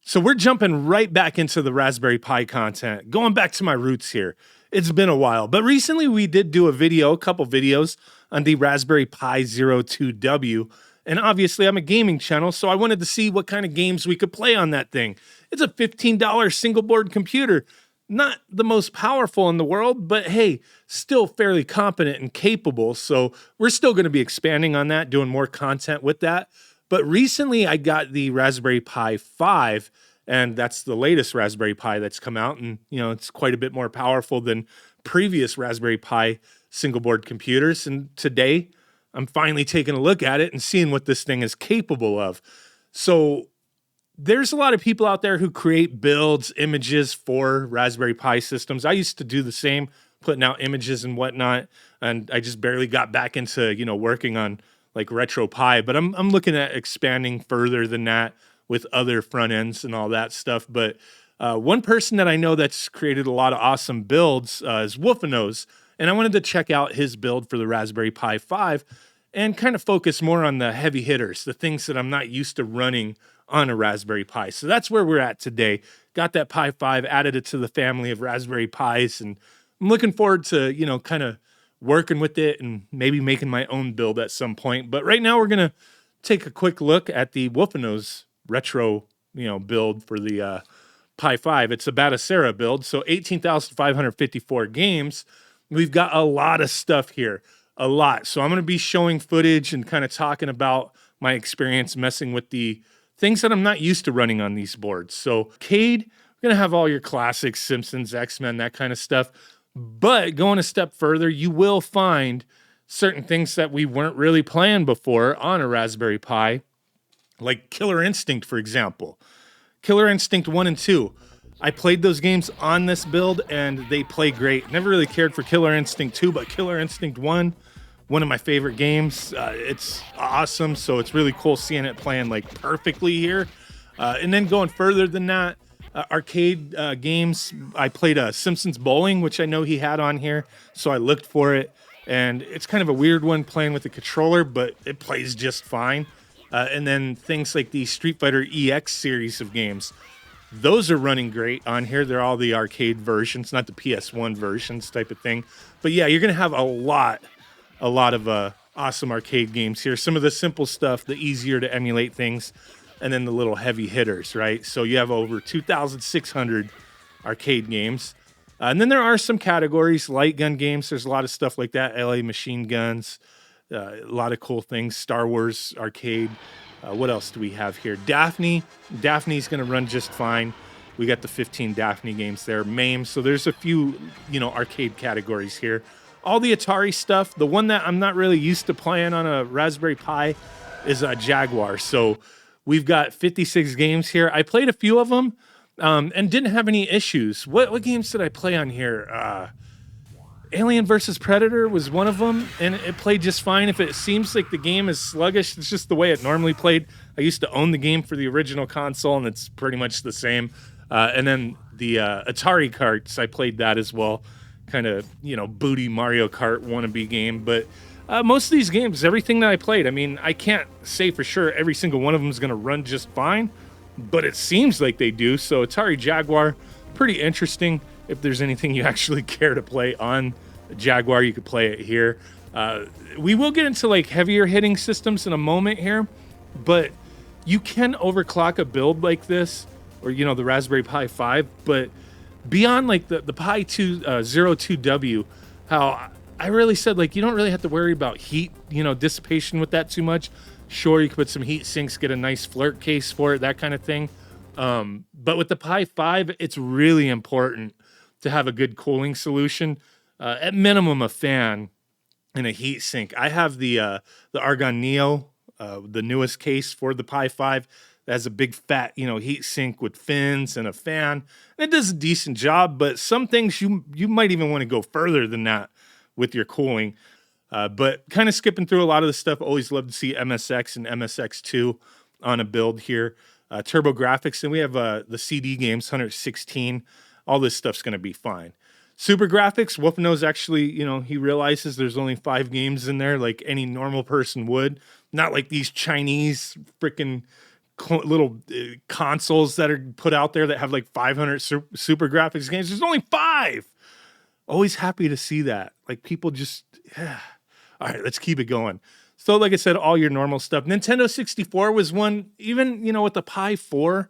So we're jumping right back into the Raspberry Pi content, going back to my roots here. It's been a while, but recently we did do a couple videos on the Raspberry Pi 02W. And obviously I'm a gaming channel, so I wanted to see what kind of games we could play on that thing. It's a $15 single board computer. Not the most powerful in the world, but hey, still fairly competent and capable. So we're still going to be expanding on that, doing more content with that. But recently I got the Raspberry Pi 5, and that's the latest Raspberry Pi that's come out. And, you know, it's quite a bit more powerful than previous Raspberry Pi single board computers. And today I'm finally taking a look at it and seeing what this thing is capable of. So there's a lot of people out there who create builds, images for Raspberry Pi systems. I used to do the same, putting out images and whatnot. And I just barely got back into, you know, working on like retropie, but I'm looking at expanding further than that with other front ends and all that stuff. But one person that I know that's created a lot of awesome builds is Wolfanoz, and I wanted to check out his build for the Raspberry Pi 5 and kind of focus more on the heavy hitters, the things that I'm not used to running on a Raspberry Pi. So that's where we're at today. Got that Pi 5, added it to the family of Raspberry Pis, and I'm looking forward to, you know, kind of working with it and maybe making my own build at some point. But right now we're going to take a quick look at the Wolfanoz retro, you know, build for the Pi 5. It's a Batacera build, so 18,554 games. We've got a lot of stuff here, a lot. So I'm going to be showing footage and kind of talking about my experience messing with the things that I'm not used to running on these boards. So arcade, we're going to have all your classics, Simpsons, X-Men, that kind of stuff. But going a step further, you will find certain things that we weren't really playing before on a Raspberry Pi, like Killer Instinct, for example. Killer Instinct 1 and 2. I played those games on this build, and they play great. Never really cared for Killer Instinct 2, but Killer Instinct 1, one of my favorite games. It's awesome, so it's really cool seeing it playing like perfectly here. And then going further than that, arcade games. I played Simpsons Bowling, which I know he had on here, so I looked for it. And it's kind of a weird one playing with the controller, but it plays just fine. And then things like the Street Fighter EX series of games. Those are running great on here. They're all the arcade versions, not the PS1 versions type of thing. But yeah, you're going to have a lot of awesome arcade games here. Some of the simple stuff, the easier to emulate things, and then the little heavy hitters, right? So you have over 2,600 arcade games. And then there are some categories, light gun games. There's a lot of stuff like that. LA Machine Guns, a lot of cool things. Star Wars arcade. What else do we have here? Daphne. Daphne's going to run just fine. We got the 15 Daphne games there. MAME. So there's a few, you know, arcade categories here. All the Atari stuff. The one that I'm not really used to playing on a Raspberry Pi is a Jaguar. So we've got 56 games here. I played a few of them and didn't have any issues. What games did I play on here? Alien vs. Predator was one of them, and it played just fine. If it seems like the game is sluggish, it's just the way it normally played. I used to own the game for the original console, and it's pretty much the same. And then the Atari carts, I played that as well. Kind of, you know, booty Mario Kart wannabe game. But most of these games, everything that I played, I mean, I can't say for sure every single one of them is going to run just fine, but it seems like they do. So Atari Jaguar, pretty interesting. If there's anything you actually care to play on Jaguar, you could play it here. We will get into like heavier hitting systems in a moment here, but you can overclock a build like this, or, you know, the Raspberry Pi 5, but beyond like the Pi 02W, how I really said, like, you don't really have to worry about heat, you know, dissipation with that too much. Sure, you could put some heat sinks, get a nice flirt case for it, that kind of thing. But with the Pi 5, it's really important to have a good cooling solution. At minimum, a fan and a heat sink. I have the Argon Neo, the newest case for the Pi 5. That has a big fat, you know, heat sink with fins and a fan. And it does a decent job, but some things you might even want to go further than that with your cooling. But kind of skipping through a lot of the stuff. Always love to see MSX and MSX2 on a build here. Turbo graphics, and we have the CD games, 116. All this stuff's going to be fine. Super graphics, Wolfanoz actually, you know, he realizes there's only 5 games in there like any normal person would. Not like these Chinese freaking little consoles that are put out there that have like 500 super graphics games. There's only 5. Always happy to see that. Like people just, yeah. All right, let's keep it going. So like I said, all your normal stuff. Nintendo 64 was one, even, you know, with the Pi 4,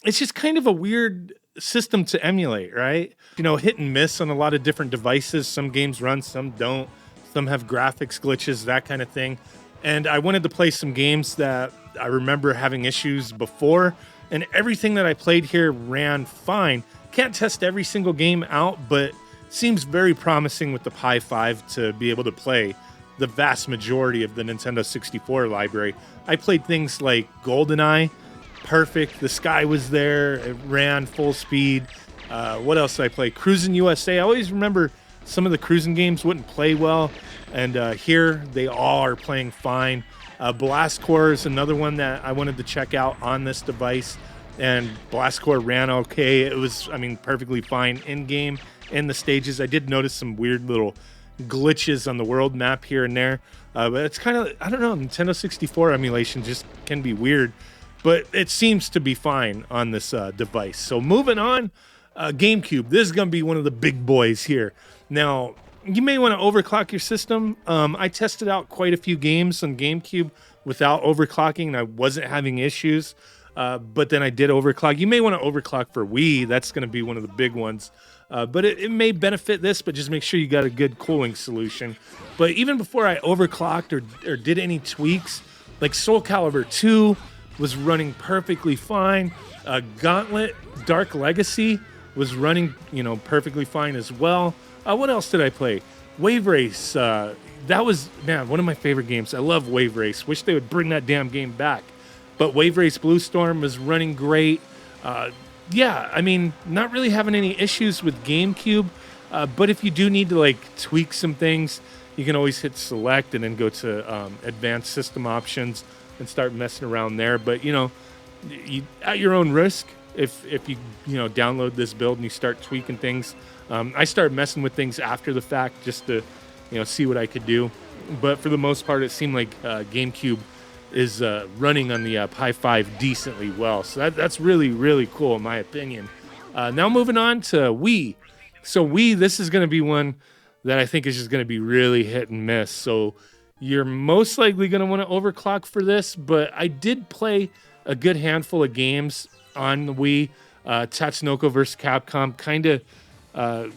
it's just kind of a weird system to emulate, right? You know, hit and miss on a lot of different devices. Some games run, some don't. Some have graphics glitches, that kind of thing. And I wanted to play some games that I remember having issues before, and everything that I played here ran fine. Can't test every single game out, but seems very promising with the Pi 5 to be able to play the vast majority of the Nintendo 64 library. I played things like GoldenEye, perfect. The sky was there. It ran full speed. What else did I play? Cruising USA. I always remember some of the cruising games wouldn't play well, and here they all are playing fine. Blast Corps is another one that I wanted to check out on this device, and Blast Corps ran okay. It was, I mean, perfectly fine in-game, in the stages. I did notice some weird little glitches on the world map here and there, but it's kind of, I don't know, Nintendo 64 emulation just can be weird, but it seems to be fine on this device. So moving on, GameCube. This is going to be one of the big boys here. Now, you may want to overclock your system. I tested out quite a few games on GameCube without overclocking, and I wasn't having issues. But then I did overclock. You may want to overclock for Wii. That's going to be one of the big ones. But it may benefit this, but just make sure you got a good cooling solution. But even before I overclocked or did any tweaks, like Soul Calibur 2 was running perfectly fine. Gauntlet Dark Legacy was running, you know, perfectly fine as well. What else did I play? Wave Race. That was, man, one of my favorite games. I love Wave Race. Wish they would bring that damn game back. But Wave Race Blue Storm was running great. Yeah, I mean, not really having any issues with GameCube. But if you do need to like tweak some things, you can always hit select and then go to advanced system options and start messing around there. But, you know, at your own risk, if you download this build and you start tweaking things. I started messing with things after the fact just to, see what I could do. But for the most part, it seemed like GameCube is running on the Pi 5 decently well. So that's really, really cool in my opinion. Now moving on to Wii. So Wii, this is going to be one that I think is just going to be really hit and miss. So you're most likely going to want to overclock for this, but I did play a good handful of games on the Wii. Tatsunoko vs. Capcom, kind of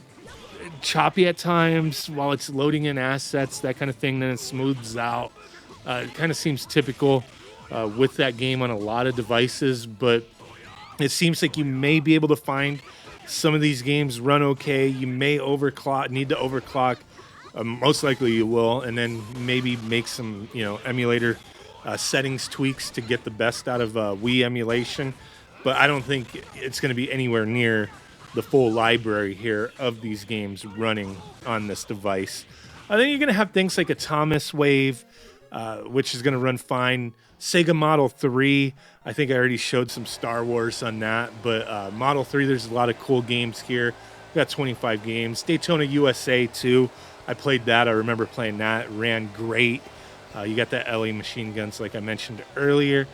choppy at times while it's loading in assets, that kind of thing. Then it smooths out. It kind of seems typical with that game on a lot of devices, but it seems like you may be able to find some of these games run okay. You may need to overclock. Most likely you will, and then maybe make some emulator settings tweaks to get the best out of Wii emulation. But I don't think it's going to be anywhere near the full library here of these games running on this device. I think you're going to have things like a Thomas Wave, which is going to run fine. Sega Model 3, I think I already showed some Star Wars on that, but Model 3, there's a lot of cool games here. We got 25 games. Daytona USA 2, I played that. I remember playing that. It ran great. You got the LA machine guns like I mentioned earlier.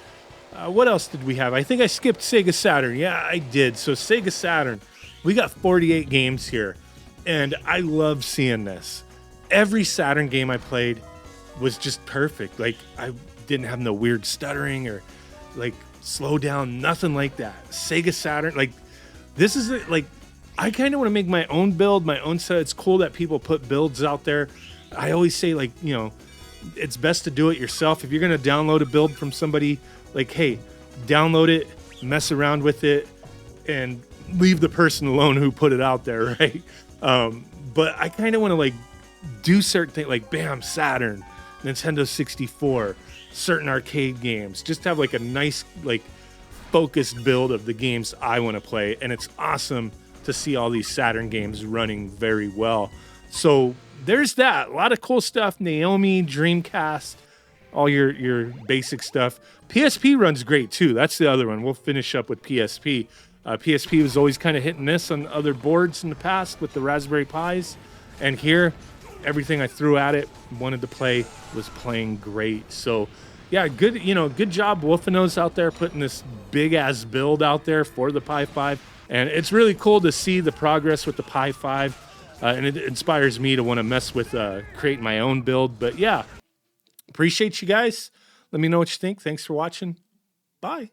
What else did we have? I think I skipped Sega Saturn. Yeah, I did. So Sega Saturn, we got 48 games here, and I love seeing this. Every Saturn game I played was just perfect. Like, I didn't have no weird stuttering or like slow down, nothing like that. Sega Saturn, like, this is like, I kind of want to make my own build, my own set. It's cool that people put builds out there. I always say, like, it's best to do it yourself. If you're going to download a build from somebody, like, hey, download it, mess around with it, and leave the person alone who put it out there, right? But I kind of want to like do certain things, like bam, Saturn, Nintendo 64, certain arcade games. Just have like a nice, like, focused build of the games I want to play, and it's awesome to see all these Saturn games running very well. So there's that. A lot of cool stuff. Naomi, Dreamcast, all your basic stuff. PSP runs great too. That's the other one. We'll finish up with PSP. PSP was always kind of hit and miss on other boards in the past with the Raspberry Pis. And here, everything I threw at it, wanted to play, was playing great. So yeah, good, good job, Wolfanoz out there putting this big ass build out there for the Pi 5. And it's really cool to see the progress with the Pi 5. And it inspires me to want to mess with creating my own build. But yeah, appreciate you guys. Let me know what you think. Thanks for watching. Bye.